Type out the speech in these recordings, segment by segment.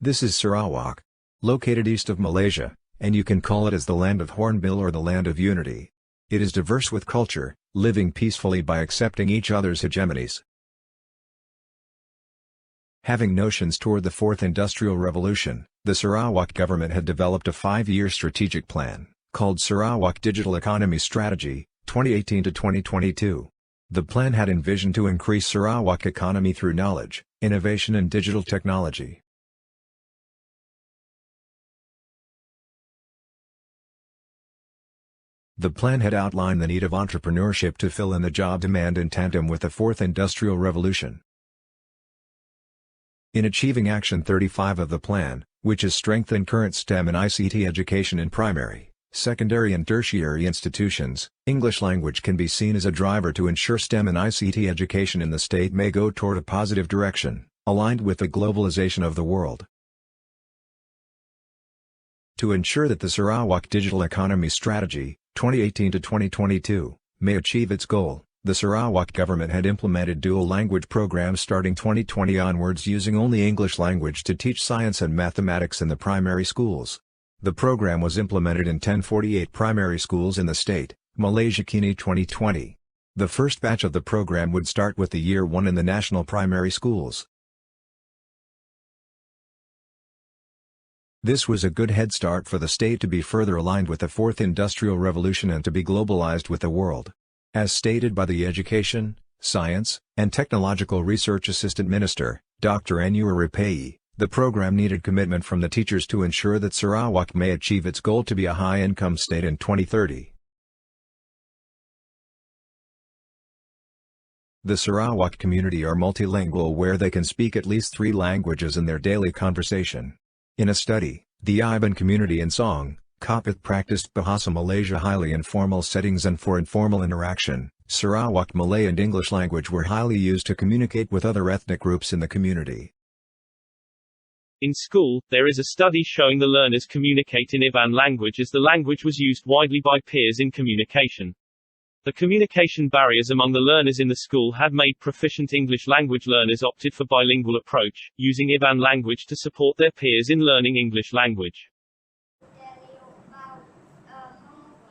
This is Sarawak, located east of Malaysia, and you can call it as the land of Hornbill or the land of unity. It is diverse with culture, living peacefully by accepting each other's hegemonies. Having notions toward the Fourth Industrial Revolution, the Sarawak government had developed a 5-year strategic plan, called Sarawak Digital Economy Strategy, 2018 to 2022. The plan had envisioned to increase Sarawak economy through knowledge, innovation and digital technology. The plan had outlined the need of entrepreneurship to fill in the job demand in tandem with the Fourth Industrial Revolution. In achieving Action 35 of the plan, which is strengthen current STEM and ICT education in primary, secondary and tertiary institutions, English language can be seen as a driver to ensure STEM and ICT education in the state may go toward a positive direction, aligned with the globalization of the world. To ensure that the Sarawak Digital Economy Strategy, 2018 to 2022, may achieve its goal, the Sarawak government had implemented dual language programs starting 2020 onwards using only English language to teach science and mathematics in the primary schools. The program was implemented in 1048 primary schools in the state, Malaysia Kini 2020. The first batch of the program would start with the Year 1 in the national primary schools. This was a good head start for the state to be further aligned with the Fourth Industrial Revolution and to be globalized with the world. As stated by the Education, Science, and Technological Research Assistant Minister, Dr. Anwar Ripei, the program needed commitment from the teachers to ensure that Sarawak may achieve its goal to be a high-income state in 2030. The Sarawak community are multilingual where they can speak at least 3 languages in their daily conversation. In a study, the Iban community in Song, Kapit practiced Bahasa Malaysia highly in formal settings and for informal interaction. Sarawak Malay and English language were highly used to communicate with other ethnic groups in the community. In school, there is a study showing the learners communicate in Iban language as the language was used widely by peers in communication. The communication barriers among the learners in the school had made proficient English language learners opted for bilingual approach, using Iban language to support their peers in learning English language.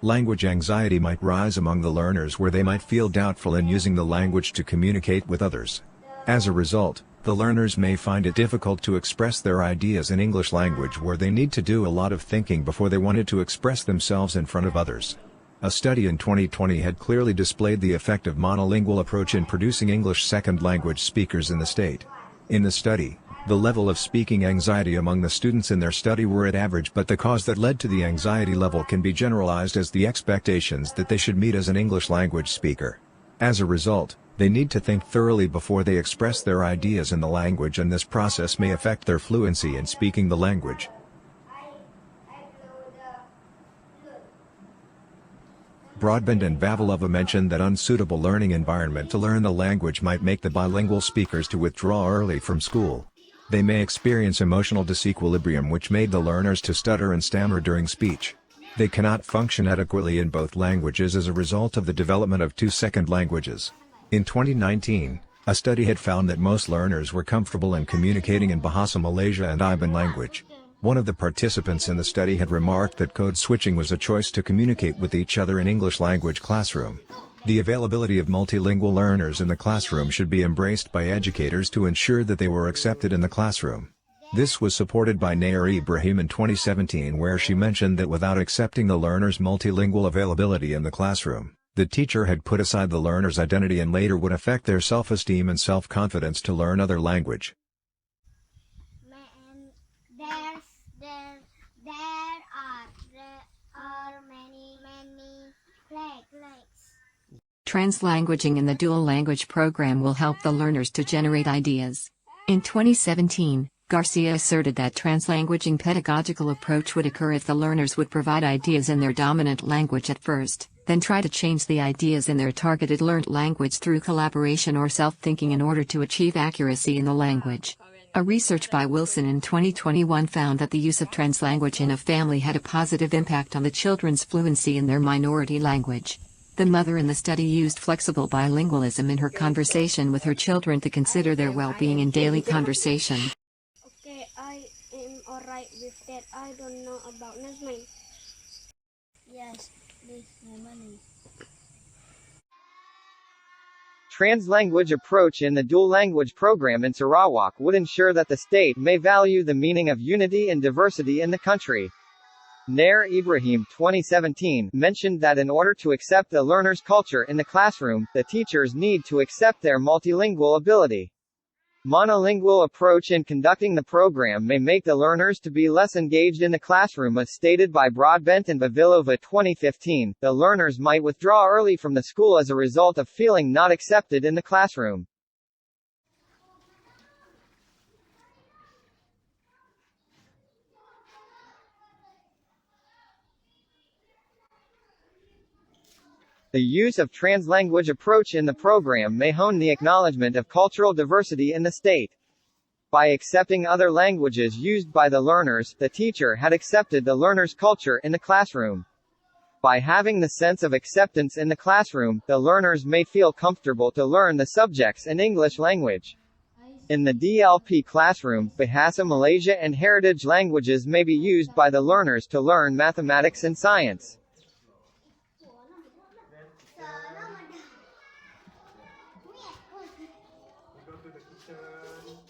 Language anxiety might rise among the learners where they might feel doubtful in using the language to communicate with others. As a result, the learners may find it difficult to express their ideas in English language where they need to do a lot of thinking before they wanted to express themselves in front of others. A study in 2020 had clearly displayed the effect of monolingual approach in producing English second language speakers in the state. In the study, the level of speaking anxiety among the students in their study were at average, but the cause that led to the anxiety level can be generalized as the expectations that they should meet as an English language speaker. As a result, they need to think thoroughly before they express their ideas in the language, and this process may affect their fluency in speaking the language. Broadbent and Vavilova mentioned that unsuitable learning environment to learn the language might make the bilingual speakers to withdraw early from school. They may experience emotional disequilibrium which made the learners to stutter and stammer during speech. They cannot function adequately in both languages as a result of the development of 2 second languages. In 2019, a study had found that most learners were comfortable in communicating in Bahasa Malaysia and Iban language. One of the participants in the study had remarked that code switching was a choice to communicate with each other in English language classroom. The availability of multilingual learners in the classroom should be embraced by educators to ensure that they were accepted in the classroom. This was supported by Nair Ibrahim in 2017, where she mentioned that without accepting the learners' multilingual availability in the classroom, the teacher had put aside the learner's identity and later would affect their self-esteem and self-confidence to learn other language. Translanguaging in the dual language program will help the learners to generate ideas. In 2017, Garcia asserted that translanguaging pedagogical approach would occur if the learners would provide ideas in their dominant language at first, then try to change the ideas in their targeted learned language through collaboration or self-thinking in order to achieve accuracy in the language. A research by Wilson in 2021 found that the use of translanguage in a family had a positive impact on the children's fluency in their minority language. The mother in the study used flexible bilingualism in her conversation with her children to consider their well-being in daily conversation. am alright with that. I don't know about Nazmine. Yes, this my money. Translanguage approach in the dual language program in Sarawak would ensure that the state may value the meaning of unity and diversity in the country. Nair Ibrahim 2017 mentioned that in order to accept the learner's culture in the classroom, the teachers need to accept their multilingual ability. Monolingual approach in conducting the program may make the learners to be less engaged in the classroom as stated by Broadbent and Vavilova 2015. The learners might withdraw early from the school as a result of feeling not accepted in the classroom. The use of translanguage approach in the program may hone the acknowledgement of cultural diversity in the state. By accepting other languages used by the learners, the teacher had accepted the learner's culture in the classroom. By having the sense of acceptance in the classroom, the learners may feel comfortable to learn the subjects in English language. In the DLP classroom, Bahasa Malaysia and heritage languages may be used by the learners to learn mathematics and science.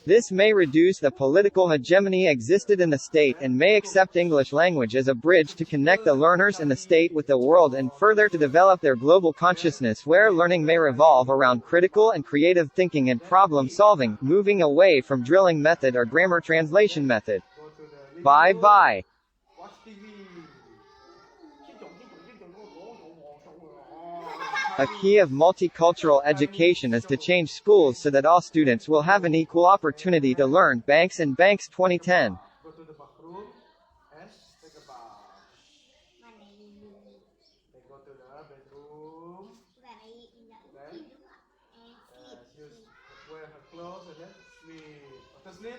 This may reduce the political hegemony existed in the state and may accept English language as a bridge to connect the learners in the state with the world and further to develop their global consciousness where learning may revolve around critical and creative thinking and problem solving, moving away from drilling method or grammar translation method. Bye-bye. A key of multicultural education is to change schools so that all students will have an equal opportunity to learn. Banks and Banks 2010. Go to the bathroom and take a bath. They go to the bedroom. Then use wear her clothes and then sleep. After sleep.